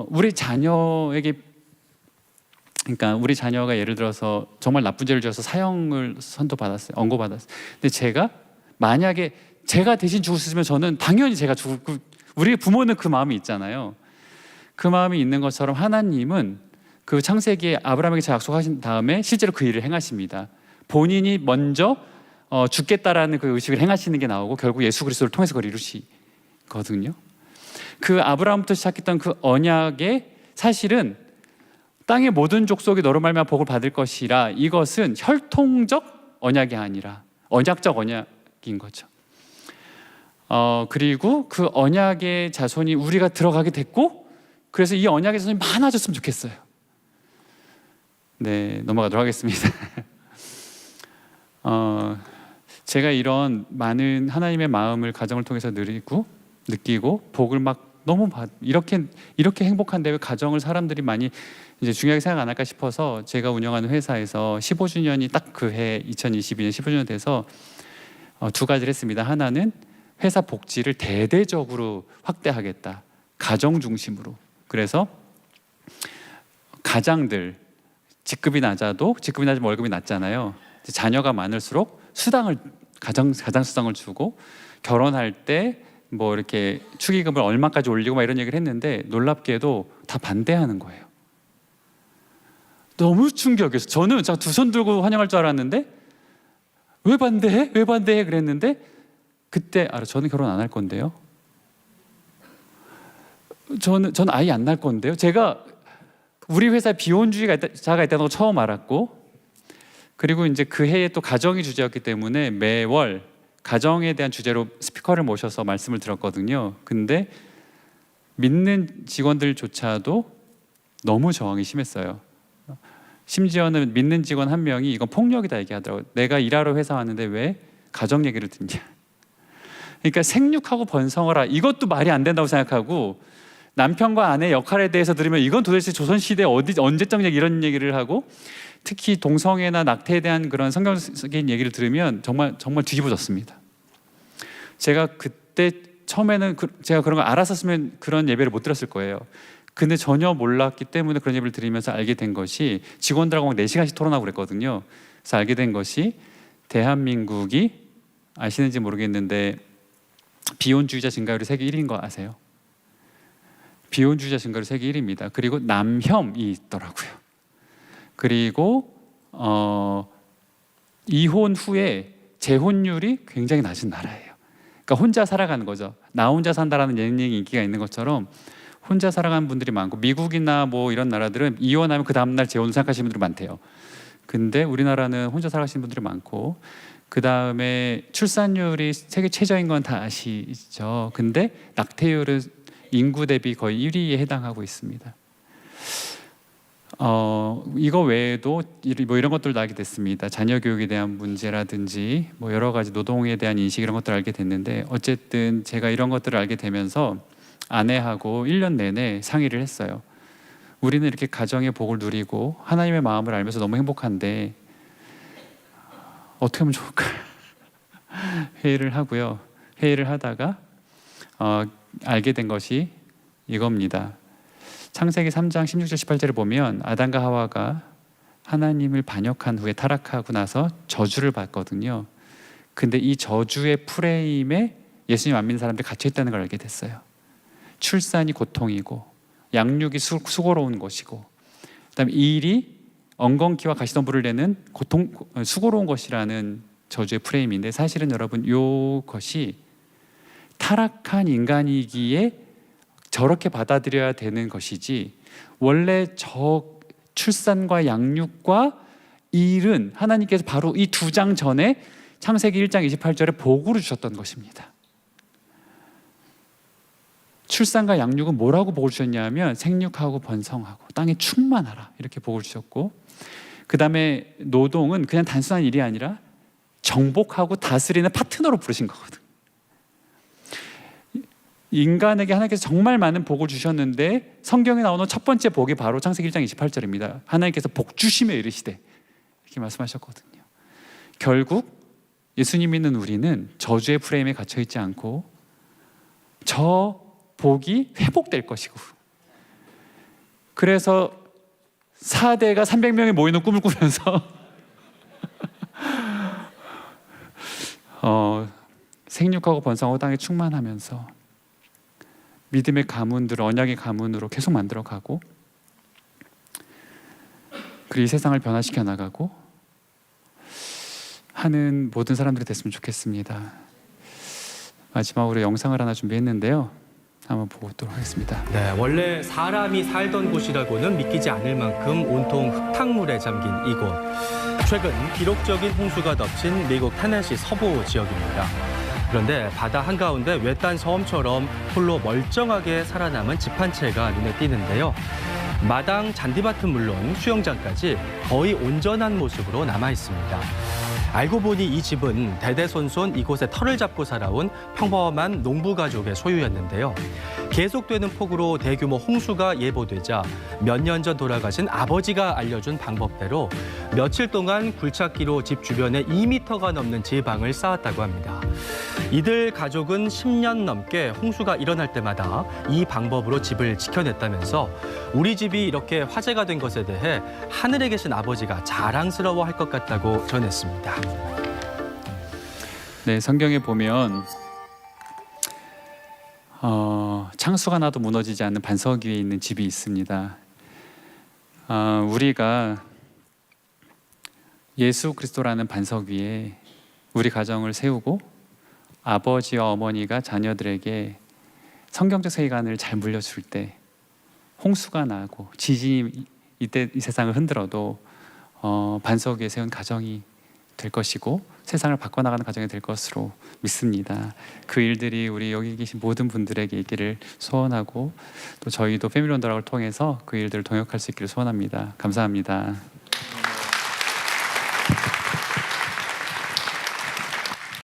우리 자녀에게 그러니까 우리 자녀가 예를 들어서 정말 나쁜 죄를 지어서 사형을 언고받았어요. 근데 제가 만약에 제가 대신 죽었으면 저는 당연히 제가 죽고 우리 부모는 그 마음이 있잖아요. 그 마음이 있는 것처럼 하나님은 그 창세기에 아브라함에게 약속하신 다음에 실제로 그 일을 행하십니다. 본인이 먼저 죽겠다라는 그 의식을 행하시는 게 나오고 결국 예수 그리스도를 통해서 그걸 이루시거든요. 그 아브라함부터 시작했던 그 언약의 사실은 땅의 모든 족속이 너로 말미암아 복을 받을 것이라 이것은 혈통적 언약이 아니라 언약적 언약인 거죠. 그리고 그 언약의 자손이 우리가 들어가게 됐고 그래서 이 언약의 자손이 많아졌으면 좋겠어요. 네, 넘어가도록 하겠습니다. 제가 이런 많은 하나님의 마음을 가정을 통해서 느끼고 복을 막 너무 이렇게 행복한데 왜 가정을 사람들이 많이 이제 중요하게 생각 안 할까 싶어서 제가 운영하는 회사에서 15주년이 딱 그 해 2022년 15주년 돼서 두 가지를 했습니다. 하나는 회사 복지를 대대적으로 확대하겠다. 가정 중심으로. 그래서 가장들 직급이 낮으면 월급이 낮잖아요. 자녀가 많을수록 수당을 가장 수당을 주고 결혼할 때 뭐 이렇게 축의금을 얼마까지 올리고 막 이런 얘기를 했는데 놀랍게도 다 반대하는 거예요. 너무 충격이었어요. 저는 두 손 들고 환영할 줄 알았는데 왜 반대해? 왜 반대해? 그랬는데 그때 저는 결혼 안 할 건데요. 저는 아예 안 날 건데요. 제가 우리 회사에 비혼주의자가 있다는 거 처음 알았고, 그리고 이제 그 해에 또 가정이 주제였기 때문에 매월 가정에 대한 주제로 스피커를 모셔서 말씀을 들었거든요. 근데 믿는 직원들조차도 너무 저항이 심했어요. 심지어는 믿는 직원 한 명이 이건 폭력이다 얘기하더라고요. 내가 일하러 회사 왔는데 왜 가정 얘기를 듣냐. 그러니까 생육하고 번성하라, 이것도 말이 안 된다고 생각하고, 남편과 아내의 역할에 대해서 들으면 이건 도대체 조선시대 언제적 얘기, 이런 얘기를 하고, 특히 동성애나 낙태에 대한 그런 성경적인 얘기를 들으면 정말 뒤집어졌습니다. 제가 그때 처음에는 제가 그런 걸 알았었으면 그런 예배를 못 들었을 거예요. 근데 전혀 몰랐기 때문에 그런 예배를 들으면서 알게 된 것이, 직원들하고 4시간씩 토론하고 그랬거든요. 그래서 알게 된 것이, 대한민국이 아시는지 모르겠는데 비혼주의자 증가율이 세계 1위인 거 아세요? 비혼주의자 증가율이 세계 1위입니다. 그리고 남혐이 있더라고요. 그리고 이혼 후에 재혼율이 굉장히 낮은 나라예요. 그러니까 혼자 살아가는 거죠. 나 혼자 산다라는 예능이 인기가 있는 것처럼 혼자 살아가는 분들이 많고, 미국이나 뭐 이런 나라들은 이혼하면 그 다음날 재혼을 생각하시는 분들이 많대요. 근데 우리나라는 혼자 살아가시는 분들이 많고, 그 다음에 출산율이 세계 최저인 건 다 아시죠? 근데 낙태율은 인구 대비 거의 1위에 해당하고 있습니다. 이거 외에도 뭐 이런 것들도 알게 됐습니다. 자녀 교육에 대한 문제라든지 뭐 여러 가지 노동에 대한 인식, 이런 것들을 알게 됐는데, 어쨌든 제가 이런 것들을 알게 되면서 아내하고 1년 내내 상의를 했어요. 우리는 이렇게 가정의 복을 누리고 하나님의 마음을 알면서 너무 행복한데 어떻게 하면 좋을까? 회의를 하고요. 회의를 하다가 알게 된 것이 이겁니다. 창세기 3장 16절 18절을 보면 아담과 하와가 하나님을 반역한 후에 타락하고 나서 저주를 받거든요. 근데 이 저주의 프레임에 예수님 안 믿는 사람들이 갇혀 있다는 걸 알게 됐어요. 출산이 고통이고 양육이 수고로운 것이고, 그다음에 일이 엉겅퀴와 가시덤불을 내는 수고로운 것이라는 저주의 프레임인데, 사실은 여러분 이것이 타락한 인간이기에 저렇게 받아들여야 되는 것이지, 원래 출산과 양육과 일은 하나님께서 바로 이 2장 전에 창세기 1장 28절에 복으로 주셨던 것입니다. 출산과 양육은 뭐라고 복을 주셨냐면 생육하고 번성하고 땅에 충만하라, 이렇게 복을 주셨고, 그 다음에 노동은 그냥 단순한 일이 아니라 정복하고 다스리는 파트너로 부르신 거거든. 인간에게 하나님께서 정말 많은 복을 주셨는데, 성경에 나오는 첫 번째 복이 바로 창세기 1장 28절입니다. 하나님께서 복 주심에 이르시되, 이렇게 말씀하셨거든요. 결국 예수님 믿는 우리는 저주의 프레임에 갇혀 있지 않고 저 복이 회복될 것이고, 그래서 4대가 300명이 모이는 꿈을 꾸면서 생육하고 번성하고 땅에 충만하면서 믿음의 가문들, 언약의 가문으로 계속 만들어가고, 그리고 이 세상을 변화시켜 나가고 하는 모든 사람들이 됐으면 좋겠습니다. 마지막으로 영상을 하나 준비했는데요. 한번 보도록 하겠습니다. 네, 원래 사람이 살던 곳이라고는 믿기지 않을 만큼 온통 흙탕물에 잠긴 이곳. 최근 기록적인 홍수가 덮친 미국 테네시 서부 지역입니다. 그런데 바다 한가운데 외딴 섬처럼 홀로 멀쩡하게 살아남은 집 한 채가 눈에 띄는데요. 마당, 잔디밭은 물론 수영장까지 거의 온전한 모습으로 남아 있습니다. 알고 보니 이 집은 대대손손 이곳에 터를 잡고 살아온 평범한 농부 가족의 소유였는데요. 계속되는 폭우로 대규모 홍수가 예보되자 몇 년 전 돌아가신 아버지가 알려준 방법대로 며칠 동안 굴착기로 집 주변에 2m가 넘는 제방을 쌓았다고 합니다. 이들 가족은 10년 넘게 홍수가 일어날 때마다 이 방법으로 집을 지켜냈다면서 우리 집이 이렇게 화재가 된 것에 대해 하늘에 계신 아버지가 자랑스러워할 것 같다고 전했습니다. 네, 성경에 보면 창수가 나도 무너지지 않는 반석 위에 있는 집이 있습니다. 우리가 예수 그리스도라는 반석 위에 우리 가정을 세우고 아버지와 어머니가 자녀들에게 성경적 세계관을 잘 물려줄 때 홍수가 나고 지진이 이때 이 세상을 흔들어도 반석 위에 세운 가정이 될 것이고 세상을 바꿔나가는 가정이 될 것으로 믿습니다. 그 일들이 우리 여기 계신 모든 분들에게 있기를 소원하고 또 저희도 패밀리 원더락을 통해서 그 일들을 동역할 수 있기를 소원합니다. 감사합니다.